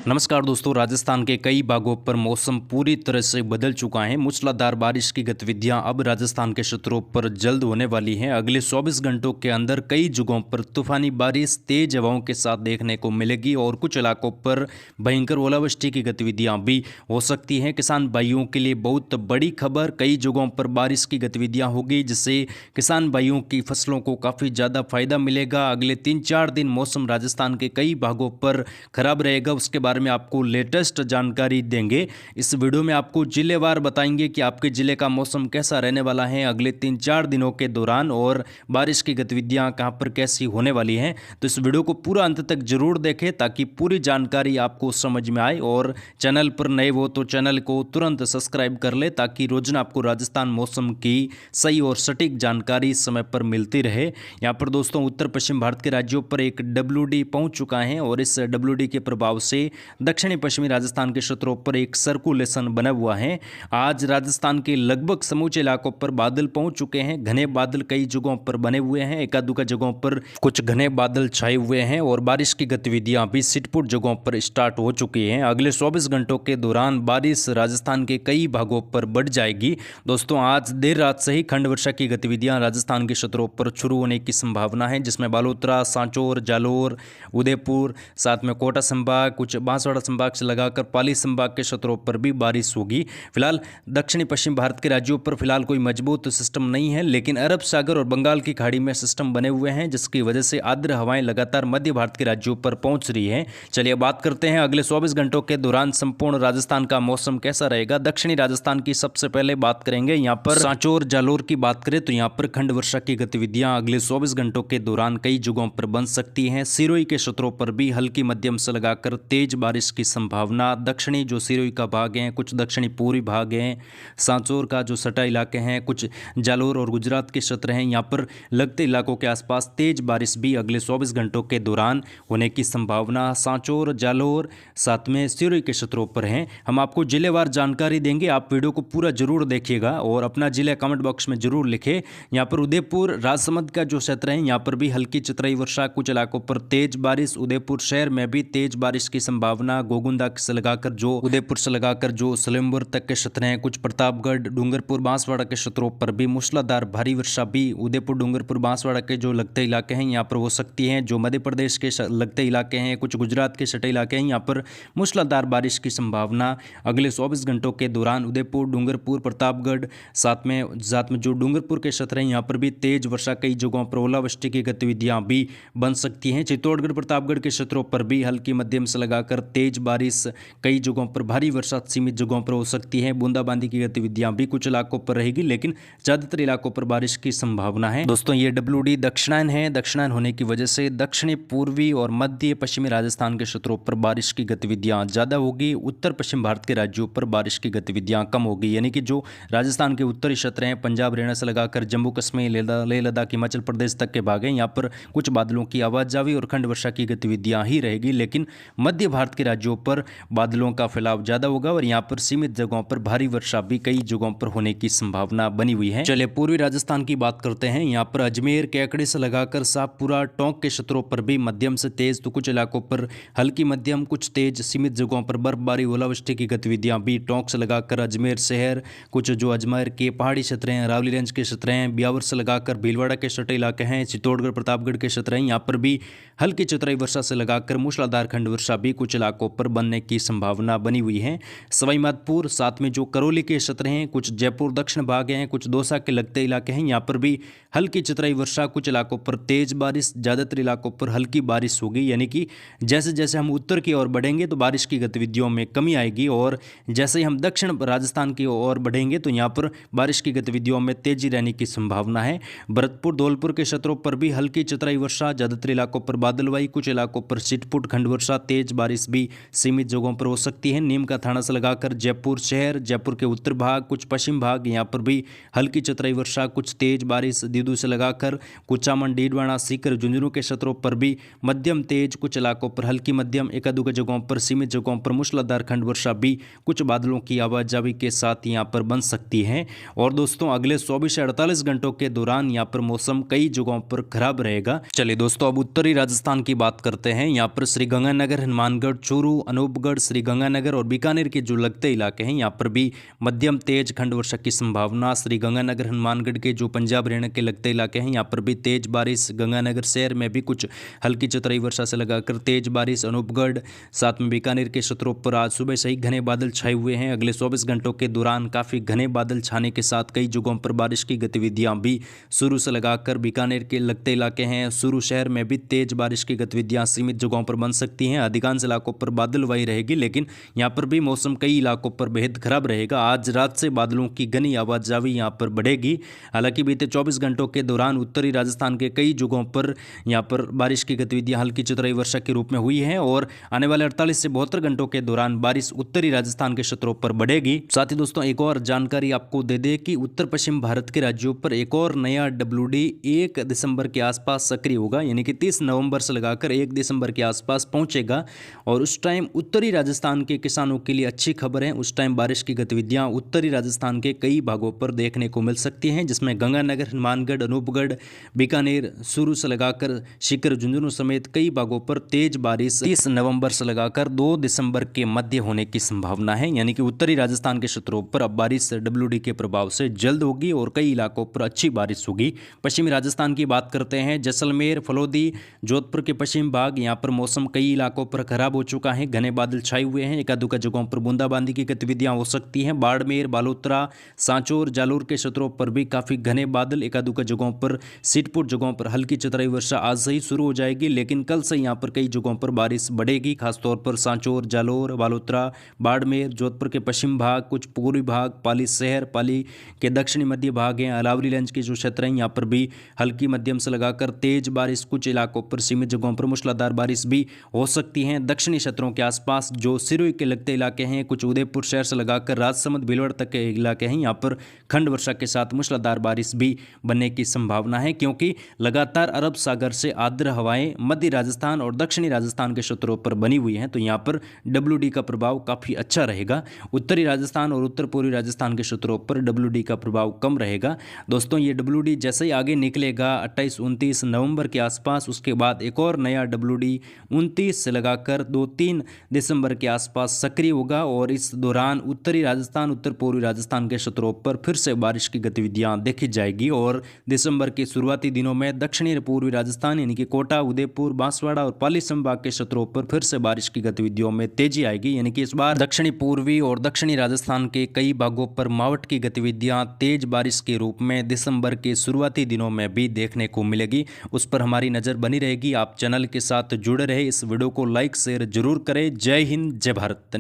नमस्कार दोस्तों। राजस्थान के कई भागों पर मौसम पूरी तरह से बदल चुका है। मूसलाधार बारिश की गतिविधियां अब राजस्थान के क्षेत्रों पर जल्द होने वाली हैं। अगले 24 घंटों के अंदर कई जगहों पर तूफानी बारिश तेज हवाओं के साथ देखने को मिलेगी और कुछ इलाकों पर भयंकर ओलावृष्टि की गतिविधियां भी हो सकती हैं। किसान भाइयों के लिए बहुत बड़ी खबर, कई जगहों पर बारिश की गतिविधियां होगी जिससे किसान भाइयों की फसलों को काफ़ी ज़्यादा फायदा मिलेगा। अगले 3-4 दिन मौसम राजस्थान के कई भागों पर खराब रहेगा, उसके बारे में आपको लेटेस्ट जानकारी देंगे। इस वीडियो में आपको जिलेवार बताएंगे कि आपके ज़िले का मौसम कैसा रहने वाला है अगले 3-4 दिनों के दौरान और बारिश की गतिविधियां कहां पर कैसी होने वाली हैं। तो इस वीडियो को पूरा अंत तक जरूर देखें ताकि पूरी जानकारी आपको समझ में आए, और चैनल पर नए हो तो चैनल को तुरंत सब्सक्राइब कर ले ताकि रोजाना आपको राजस्थान मौसम की सही और सटीक जानकारी समय पर मिलती रहे। यहाँ पर दोस्तों उत्तर पश्चिम भारत के राज्यों पर एक WD पहुंच चुका है और इस WD के प्रभाव से दक्षिणी पश्चिमी राजस्थान के क्षेत्रों पर एक सर्कुलेशन बना हुआ है। आज राजस्थान के लगभग समूचे इलाकों पर बादल पहुंच चुके हैं। घने बादल कई जगहों पर बने हुए हैं, एकादुका जगहों पर कुछ घने बादल छाए हुए हैं और बारिश की गतिविधियां भी छिटपुट जगहों पर स्टार्ट हो चुकी हैं। अगले 24 घंटों के दौरान बारिश राजस्थान के कई भागों पर बढ़ जाएगी। दोस्तों आज देर रात से ही खंड वर्षा की गतिविधियां राजस्थान के क्षेत्रों पर शुरू होने की संभावना है, जिसमें बालोतरा, सांचौर, जालोर, उदयपुर, साथ में कोटा संभाग, कुछ बांसवाड़ा संभाग से लगाकर पाली संभाग के क्षेत्रों पर भी बारिश होगी। फिलहाल दक्षिणी पश्चिम भारत के राज्यों पर फिलहाल कोई मजबूत सिस्टम नहीं है, लेकिन अरब सागर और बंगाल की खाड़ी में सिस्टम बने हुए हैं जिसकी वजह से आर्द्र हवाएं लगातार मध्य भारत के राज्यों पर पहुंच रही हैं। चलिए बात करते हैं अगले 24 घंटों के दौरान संपूर्ण राजस्थान का मौसम कैसा रहेगा। दक्षिणी राजस्थान की सबसे पहले बात करेंगे। यहाँ पर सांचौर जालोर की बात करें तो यहाँ पर खंड वर्षा की गतिविधियां अगले 24 घंटों के दौरान कई जगहों पर बन सकती हैं। सिरोही के क्षेत्रों पर भी हल्की मध्यम से लगाकर तेज बारिश की संभावना। दक्षिणी जो सिरोही का भाग है, कुछ दक्षिणी पूर्वी भाग हैं, सांचौर का जो सटा इलाके हैं, कुछ जालोर और गुजरात के क्षेत्र हैं, यहाँ पर लगते इलाकों के आसपास तेज बारिश भी अगले 24 घंटों के दौरान होने की संभावना सांचौर, जालोर, साथ में सिरोही के क्षेत्रों पर हैं। हम आपको जिलेवार जानकारी देंगे, आप वीडियो को पूरा जरूर देखिएगा और अपना जिला कमेंट बॉक्स में जरूर लिखें। यहाँ पर उदयपुर राजसमंद का जो क्षेत्र है, यहाँ पर भी हल्की चतराई वर्षा, कुछ इलाकों पर तेज बारिश। उदयपुर शहर में भी तेज बारिश की संभावना। गोगुंदा से लगाकर जो उदयपुर से लगाकर जो सलेमपुर तक के क्षेत्र हैं, कुछ प्रतापगढ़, डूंगरपुर, बांसवाड़ा के क्षेत्रों पर भी मूसलाधार भारी वर्षा भी उदयपुर, डूंगरपुर, बांसवाड़ा के जो लगते इलाके हैं यहाँ पर हो सकती हैं। जो मध्य प्रदेश के लगते इलाके हैं, कुछ गुजरात के सटे इलाके हैं, यहाँ पर मूसलाधार बारिश की संभावना अगले 24 घंटों के दौरान। उदयपुर, डूंगरपुर, प्रतापगढ़, साथ में जो डूंगरपुर के क्षेत्र हैं यहाँ पर भी तेज वर्षा, कई जगहों पर ओलावृष्टि की गतिविधियां भी बन सकती हैं। चित्तौड़गढ़, प्रतापगढ़ के क्षेत्रों पर भी हल्की मध्यम से लगाकर तेज बारिश, कई जगहों पर भारी वर्षा सीमित जगहों पर हो सकती है। बूंदाबांदी की गतिविधियां भी कुछ इलाकों पर रहेगी, लेकिन ज्यादातर इलाकों पर बारिश की संभावना है। दोस्तों ये WD दक्षिणायन है। दक्षिणायन होने की वजह से दक्षिणी पूर्वी और मध्य पश्चिमी राजस्थान के क्षेत्रों पर बारिश की गतिविधियां ज्यादा होगी। उत्तर पश्चिम भारत के राज्यों पर बारिश की गतिविधियां कम होगी, यानी कि जो राजस्थान के उत्तरी क्षेत्र हैं, पंजाब, हरियाणा से लगाकर जम्मू कश्मीर, लेह लद्दाख, हिमाचल प्रदेश तक के भाग हैं, यहाँ पर कुछ बादलों की आवाजावी और खंड वर्षा की गतिविधियां ही रहेगी। लेकिन मध्य भारत के राज्यों पर बादलों का फैलाव ज्यादा होगा और यहाँ पर सीमित जगहों पर भारी वर्षा भी कई जगहों पर होने की संभावना बनी हुई है। चलिए पूर्वी राजस्थान की बात करते हैं। यहाँ पर अजमेर, केकड़ी से लगाकर शाहपुरा, टोंक के क्षेत्रों पर भी मध्यम से तेज, तो कुछ इलाकों पर हल्की मध्यम, कुछ तेज, सीमित जगहों पर बर्फबारी, ओलावृष्टि की गतिविधियां भी टोंक से लगाकर अजमेर शहर, कुछ जो अजमेर के पहाड़ी क्षेत्र हैं, रावली रेंज के क्षेत्र हैं, ब्यावर से लगाकर भीलवाड़ा के सटे इलाके हैं, चित्तौड़गढ़, प्रतापगढ़ के क्षेत्र हैं, यहाँ पर भी हल्की चतुराई वर्षा से लगाकर मूसलाधार खंड वर्षा भी कुछ इलाकों पर बनने की संभावना बनी हुई है। सवाई माधोपुर, साथ में जो करौली के क्षेत्र हैं, कुछ जयपुर दक्षिण भाग हैं, कुछ दौसा के लगते इलाके हैं, यहाँ पर भी हल्की चतुराई वर्षा, कुछ इलाकों पर तेज बारिश, ज्यादातर इलाकों पर हल्की बारिश होगी। यानी कि जैसे जैसे हम उत्तर की ओर बढ़ेंगे तो बारिश की गतिविधियों में कमी आएगी और जैसे ही हम दक्षिण राजस्थान की ओर बढ़ेंगे तो यहाँ पर बारिश की गतिविधियों में तेजी रहने की संभावना है। भरतपुर, धौलपुर के क्षेत्रों पर भी हल्की चतुराई वर्षा, ज्यादातर इलाकों पर बादलवाई, कुछ इलाकों पर छिटपुट खंड वर्षा, तेज बारिश भी सीमित जगहों पर हो सकती है। नीम का थाना से लगाकर जयपुर शहर, जयपुर के उत्तर भाग, कुछ पश्चिम भाग, यहाँ पर भी हल्की चतुराई वर्षा, कुछ तेज बारिश। दीदू से लगाकर कुचामन, डीडवाना, सीकर, झुंझुनू के क्षेत्रों पर भी मध्यम तेज, कुछ इलाकों पर हल्की मध्यम, एकादुक जगहों पर सीमित जगहों पर मूसलाधार खंड वर्षा भी कुछ बादलों की आवाजावी के साथ यहाँ पर बन सकती है। और दोस्तों अगले 24 से 48 घंटों के दौरान यहाँ पर मौसम कई जगहों पर खराब रहेगा। चलिए दोस्तों अब उत्तरी राजस्थान की बात करते हैं। यहाँ पर श्रीगंगानगर, हनुमानगढ़, हनुमानगढ़, चूरू, अनूपगढ़, श्रीगंगानगर और बीकानेर के जो लगते इलाके हैं यहाँ पर भी मध्यम तेज खंड वर्षा की संभावना। श्रीगंगानगर, हनुमानगढ़ के जो पंजाब हरियाणा के लगते इलाके हैं यहाँ पर भी तेज बारिश। गंगानगर शहर में भी कुछ हल्की चतुराई वर्षा से लगाकर तेज बारिश। अनूपगढ़ साथ में बीकानेर के क्षेत्रों पर आज सुबह से ही घने बादल छाए हुए हैं। अगले 24 घंटों के दौरान काफ़ी घने बादल छाने के साथ कई जगहों पर बारिश की गतिविधियां भी शुरू से लगाकर बीकानेर के लगते इलाके हैं, शुरू शहर में भी तेज बारिश की गतिविधियां सीमित जगहों पर बन सकती हैं। अधिकांश इलाकों पर बादलवाही रहेगी, लेकिन यहां पर भी मौसम कई इलाकों पर बेहद खराब रहेगा। आज रात से बादलों की घनी आवाजाही यहां पर बढ़ेगी। हालांकि बीते 24 घंटों के दौरान उत्तरी राजस्थान के कई जगहों पर यहां पर बारिश की गतिविधियां हल्की चतुराई वर्षा के रूप में हुई है और आने वाले 48 से 72 घंटों के दौरान बारिश उत्तरी राजस्थान के क्षेत्रों पर बढ़ेगी। साथ ही दोस्तों एक और जानकारी आपको दे दें कि उत्तर पश्चिम भारत के राज्यों पर एक और नया WD 1 दिसंबर के आसपास सक्रिय होगा, यानी कि 30 नवंबर से लगाकर 1 दिसंबर के आसपास पहुंचेगा और उस टाइम उत्तरी राजस्थान के किसानों के लिए अच्छी खबर है। उस टाइम बारिश की गतिविधियां उत्तरी राजस्थान के कई भागों पर देखने को मिल सकती हैं, जिसमें गंगानगर, हनुमानगढ़, अनूपगढ़, बीकानेर, शुरू से लगाकर सीकर, झुंझुनू समेत कई भागों पर तेज बारिश 30 नवंबर से लगाकर 2 दिसंबर के मध्य होने की संभावना है। यानी कि उत्तरी राजस्थान के क्षेत्रों पर अब बारिश WD के प्रभाव से जल्द होगी और कई इलाकों पर अच्छी बारिश होगी। पश्चिमी राजस्थान की बात करते हैं, जैसलमेर, फलोदी, जोधपुर के पश्चिम भाग, यहाँ पर मौसम कई इलाकों पर खराब हो चुका है। घने बादल छाए हुए हैं, एकादुका जगहों पर बूंदाबांदी की गतिविधियां हो सकती हैं। बाड़मेर, बालोतरा, सांचौर, जालोर के क्षेत्रों पर भी काफ़ी घने बादल, एकादुका जगहों पर, सीटपुर जगहों पर हल्की चतुराई वर्षा आज से ही शुरू हो जाएगी, लेकिन कल से यहाँ पर कई जगहों पर बारिश बढ़ेगी, खासतौर पर सांचौर, जालोर, बालोतरा, बाड़मेर, जोधपुर के पश्चिम भाग, कुछ पूर्वी भाग, पाली शहर, पाली के दक्षिणी मध्य भाग हैं, अलावली रेंज के जो क्षेत्र हैं यहाँ पर भी हल्की मध्यम से लगाकर तेज बारिश, कुछ इलाकों पर सीमित जगहों पर मूसलाधार बारिश भी हो सकती है। दक्षिणी क्षेत्रों के आसपास जो सिरोही के लगते इलाके हैं, कुछ उदयपुर शहर से लगाकर राजसमंद, भीलवाड़ा तक के इलाके हैं, यहाँ पर खंड वर्षा के साथ मूसलाधार बारिश भी बनने की संभावना है, क्योंकि लगातार अरब सागर से आर्द्र हवाएं मध्य राजस्थान और दक्षिणी राजस्थान के क्षेत्रों पर बनी हुई हैं, तो यहाँ पर WD का प्रभाव काफ़ी अच्छा रहेगा। उत्तरी राजस्थान और उत्तर पूर्वी राजस्थान के क्षेत्रों पर WD का प्रभाव कम रहेगा। दोस्तों ये WD जैसे ही आगे निकलेगा 28-29 नवंबर के आसपास, उसके बाद एक और नया WD 29 से लगाकर 2-3 दिसंबर के आसपास सक्रिय होगा और इस दौरान उत्तरी राजस्थान, उत्तर पूर्वी राजस्थान के क्षेत्रों पर फिर से बारिश की गतिविधियां देखी जाएगी और दिसंबर के शुरुआती दिनों में दक्षिणी पूर्वी राजस्थान यानी कि कोटा, उदयपुर, बांसवाड़ा और पाली संभाग के क्षेत्रों पर फिर से बारिश की गतिविधियों में तेजी आएगी। यानी कि इस बार दक्षिणी पूर्वी और दक्षिणी राजस्थान के कई भागों पर मावठ की गतिविधियां तेज बारिश के रूप में दिसंबर के शुरुआती दिनों में भी देखने को मिलेगी। उस पर हमारी नजर बनी रहेगी। आप चैनल के साथ जुड़े रहे, इस वीडियो को लाइक शेयर जरूर करें। जय हिंद, जय भारत।